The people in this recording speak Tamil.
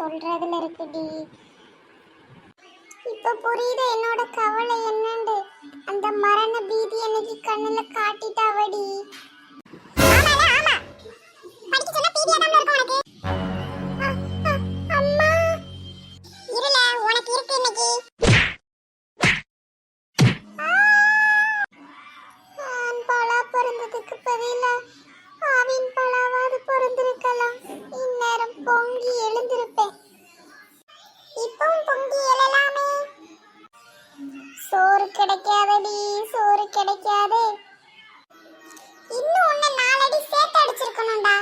சொல்றதுல இருக்குடி. இப்ப புரியுது என்னோட கவலை என்னண்டு. அந்த மரண பீதி எனக்கு கண்ணுல காட்டிட்டாவடி. அம்மா இருல உனக்கு இருக்கு இன்னைக்கு. பலா பிறந்ததுக்கு பதிலா ஆவின் பலாவாது பிறந்திருக்கலாம். இந்நேரம் பொங்கி எழுந்திருப்பேன். இப்பவும் பொங்கி எழலாமே. சோறு கிடைக்காதடி, சோறு கிடைக்காதே. இன்னும் ஒன்னு 4 அடி சேர்த்து அடிச்சிருக்கணும்டா.